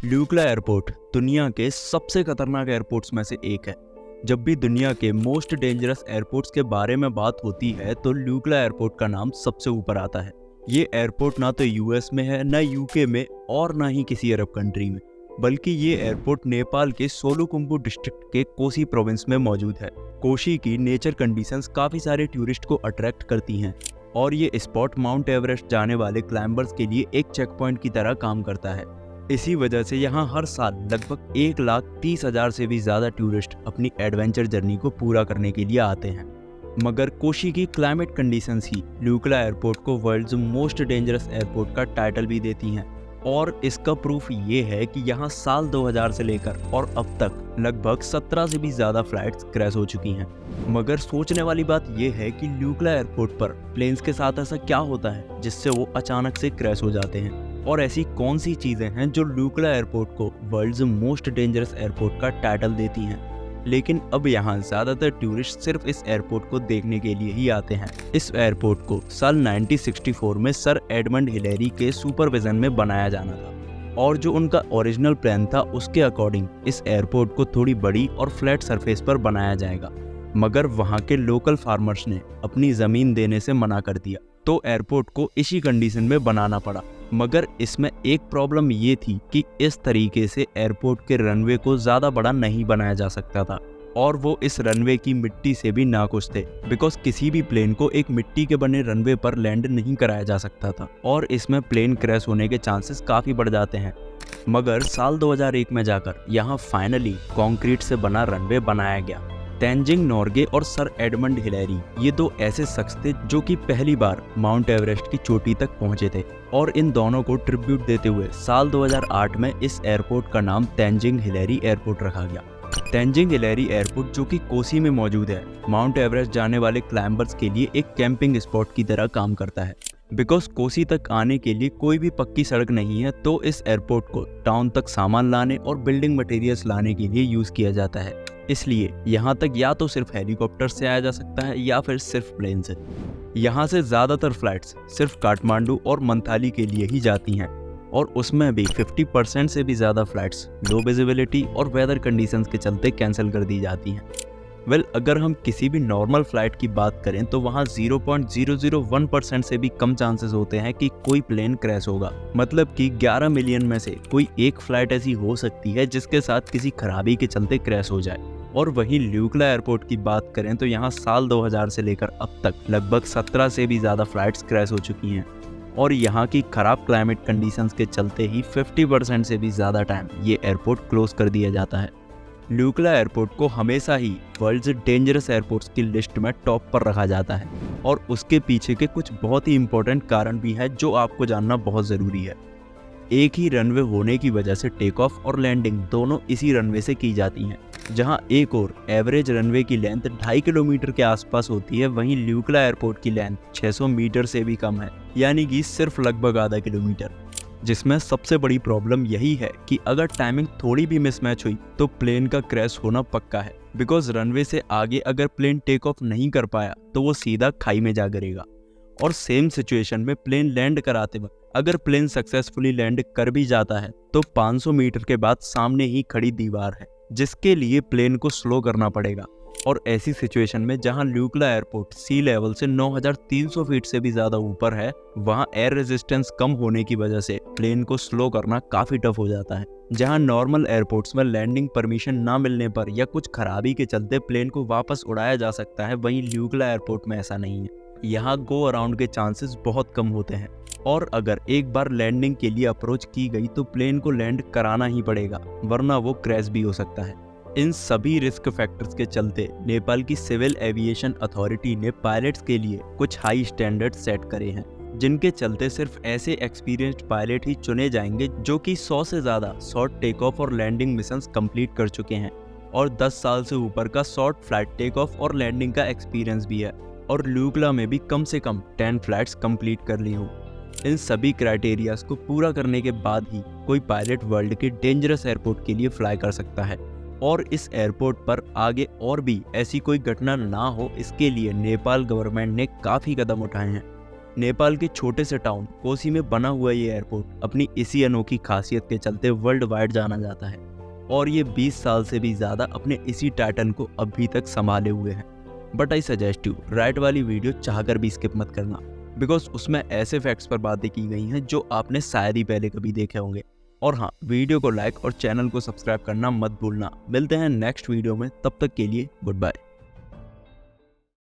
ल्यूक्ला airport दुनिया के सबसे खतरनाक एयरपोर्ट्स में से एक है। जब भी दुनिया के मोस्ट डेंजरस एयरपोर्ट्स के बारे में बात होती है तो ल्यूक्ला एयरपोर्ट का नाम सबसे ऊपर आता है। ये एयरपोर्ट ना तो यूएस में है, ना यूके में और ना ही किसी अरब कंट्री में, बल्कि ये एयरपोर्ट नेपाल के सोलुखुम्बु डिस्ट्रिक्ट के कोसी प्रोविंस में मौजूद है। कोशी की नेचर कंडीशंस काफी सारे टूरिस्ट को अट्रैक्ट करती हैं और ये स्पॉट माउंट एवरेस्ट जाने वाले क्लाइंबर्स के लिए एक चेक पॉइंट की तरह काम करता है। इसी वजह से यहाँ हर साल लगभग 1,30,000 से भी ज़्यादा टूरिस्ट अपनी एडवेंचर जर्नी को पूरा करने के लिए आते हैं। मगर कोशी की क्लाइमेट कंडीशंस ही ल्यूक्ला एयरपोर्ट को वर्ल्ड्स मोस्ट डेंजरस एयरपोर्ट का टाइटल भी देती हैं। और इसका प्रूफ ये है कि यहाँ साल 2000 से लेकर और अब तक लगभग 17 से भी ज़्यादा फ्लाइट्स क्रैश हो चुकी हैं। मगर सोचने वाली बात यह है कि ल्यूक्ला एयरपोर्ट पर प्लेन्स के साथ ऐसा क्या होता है जिससे वो अचानक से क्रैश हो जाते हैं, और ऐसी कौन सी चीज़ें हैं जो ल्यूक्ला एयरपोर्ट को वर्ल्ड्स मोस्ट डेंजरस एयरपोर्ट का टाइटल देती हैं। लेकिन अब यहाँ ज़्यादातर टूरिस्ट सिर्फ इस एयरपोर्ट को देखने के लिए ही आते हैं। इस एयरपोर्ट को साल 1964 में सर एडमंड हिलेरी के सुपरविजन में बनाया जाना था, और जो उनका ओरिजिनल प्लान था उसके अकॉर्डिंग इस एयरपोर्ट को थोड़ी बड़ी और फ्लैट सरफेस पर बनाया जाएगा। मगर वहाँ के लोकल फार्मर्स ने अपनी ज़मीन देने से मना कर दिया, तो एयरपोर्ट को इसी कंडीशन में बनाना पड़ा। मगर इसमें एक प्रॉब्लम ये थी कि इस तरीके से एयरपोर्ट के रनवे को ज़्यादा बड़ा नहीं बनाया जा सकता था, और वो इस रनवे की मिट्टी से भी नाखुश थे, बिकॉज किसी भी प्लेन को एक मिट्टी के बने रनवे पर लैंड नहीं कराया जा सकता था, और इसमें प्लेन क्रैश होने के चांसेस काफ़ी बढ़ जाते हैं। मगर साल 2001 में जाकर यहाँ फाइनली कंक्रीट से बना रनवे बनाया गया। तेंजिंग नोर्गे और सर एडमंड हिलेरी ये दो ऐसे शख्स थे जो कि पहली बार माउंट एवरेस्ट की चोटी तक पहुंचे थे, और इन दोनों को ट्रिब्यूट देते हुए साल 2008 में इस एयरपोर्ट का नाम तेंजिंग हिलेरी एयरपोर्ट रखा गया। तेंजिंग हिलेरी एयरपोर्ट जो कि कोसी में मौजूद है, माउंट एवरेस्ट जाने वाले क्लाइंबर्स के लिए एक कैंपिंग स्पॉट की तरह काम करता है। बिकॉज कोसी तक आने के लिए कोई भी पक्की सड़क नहीं है, तो इस एयरपोर्ट को टाउन तक सामान लाने और बिल्डिंग मटेरियल्स लाने के लिए यूज़ किया जाता है। इसलिए यहाँ तक या तो सिर्फ हेलीकॉप्टर से आया जा सकता है या फिर सिर्फ प्लेन से। यहाँ से ज़्यादातर फ्लाइट्स सिर्फ काठमांडू और मंथाली के लिए ही जाती हैं, और उसमें भी 50% से भी ज़्यादा फ्लाइट्स लो विजिबिलिटी और वेदर कंडीशंस के चलते कैंसिल कर दी जाती हैं। अगर हम किसी भी नॉर्मल फ्लाइट की बात करें तो वहाँ 0.001% से भी कम चांसेस होते हैं कि कोई प्लेन क्रैश होगा। मतलब कि 11 मिलियन में से कोई एक फ्लाइट ऐसी हो सकती है जिसके साथ किसी खराबी के चलते क्रैश हो जाए। और वहीं ल्यूक्ला एयरपोर्ट की बात करें तो यहाँ साल 2000 से लेकर अब तक लगभग 17 से भी ज़्यादा फ्लाइट्स क्रैश हो चुकी हैं, और यहाँ की खराब क्लाइमेट कंडीशंस के चलते ही 50% से भी ज़्यादा टाइम ये एयरपोर्ट क्लोज कर दिया जाता है। ल्यूक्ला एयरपोर्ट को हमेशा ही वर्ल्ड्स डेंजरस एयरपोर्ट्स की लिस्ट में टॉप पर रखा जाता है, और उसके पीछे के कुछ बहुत ही इंपॉर्टेंट कारण भी है जो आपको जानना बहुत ज़रूरी है। एक ही रनवे होने की वजह से टेक ऑफ और लैंडिंग दोनों इसी रनवे से की जाती हैं। जहां एक और एवरेज रनवे की लेंथ 2.5 किलोमीटर के आसपास होती है, वहीं ल्यूक्ला एयरपोर्ट की लेंथ 600 मीटर से भी कम है, यानी कि सिर्फ लगभग आधा किलोमीटर। जिसमें सबसे बड़ी प्रॉब्लम यही है कि अगर टाइमिंग थोड़ी भी मिसमैच हुई तो प्लेन का क्रैश होना पक्का है। बिकॉज रनवे से आगे अगर प्लेन टेक ऑफ नहीं कर पाया तो वो सीधा खाई में जा गिरेगा, और सेम सिचुएशन में प्लेन लैंड कराते वक्त अगर प्लेन सक्सेसफुली लैंड कर भी जाता है तो 500 मीटर के बाद सामने ही खड़ी दीवार है जिसके लिए प्लेन को स्लो करना पड़ेगा। और ऐसी सिचुएशन में जहां ल्यूक्ला एयरपोर्ट सी लेवल से 9300 फीट से भी ज़्यादा ऊपर है, वहां एयर रेजिस्टेंस कम होने की वजह से प्लेन को स्लो करना काफ़ी टफ हो जाता है। जहां नॉर्मल एयरपोर्ट्स में लैंडिंग परमिशन ना मिलने पर या कुछ खराबी के चलते प्लेन को वापस उड़ाया जा सकता है, वहीं ल्यूक्ला एयरपोर्ट में ऐसा नहीं है। यहाँ गो अराउंड के चांसेस बहुत कम होते हैं, और अगर एक बार लैंडिंग के लिए अप्रोच की गई तो प्लेन को लैंड कराना ही पड़ेगा, वरना वो क्रैश भी हो सकता है। इन सभी रिस्क फैक्टर्स के चलते नेपाल की सिविल एविएशन अथॉरिटी ने पायलट्स के लिए कुछ हाई स्टैंडर्ड सेट करे हैं, जिनके चलते सिर्फ ऐसे एक्सपीरियंस्ड पायलट ही चुने जाएंगे जो कि 100 से ज़्यादा शॉर्ट टेक ऑफ और लैंडिंग मिशंस कंप्लीट कर चुके हैं, और 10 साल से ऊपर का शॉर्ट फ्लाइट टेक ऑफ और लैंडिंग का एक्सपीरियंस भी है, और ल्यूक्ला में भी कम से कम 10 फ्लाइट्स कंप्लीट कर ली हो। इन सभी क्राइटेरियाज को पूरा करने के बाद ही कोई पायलट वर्ल्ड के डेंजरस एयरपोर्ट के लिए फ्लाई कर सकता है, और इस एयरपोर्ट पर आगे और भी ऐसी कोई घटना ना हो, इसके लिए नेपाल गवर्नमेंट ने काफ़ी कदम उठाए हैं। नेपाल के छोटे से टाउन कोसी में बना हुआ ये एयरपोर्ट अपनी इसी अनोखी खासियत के चलते वर्ल्ड वाइड जाना जाता है और ये 20 साल से भी ज़्यादा अपने इसी टाइटल को अभी तक संभाले हुए हैं। But I suggest you right वाली वीडियो चाहकर भी स्किप मत करना, बिकॉज उसमें ऐसे फैक्ट्स पर बातें की गई हैं जो आपने शायद ही पहले कभी देखे होंगे। और हाँ, वीडियो को लाइक और चैनल को सब्सक्राइब करना मत भूलना। मिलते हैं नेक्स्ट वीडियो में, तब तक के लिए गुड बाय।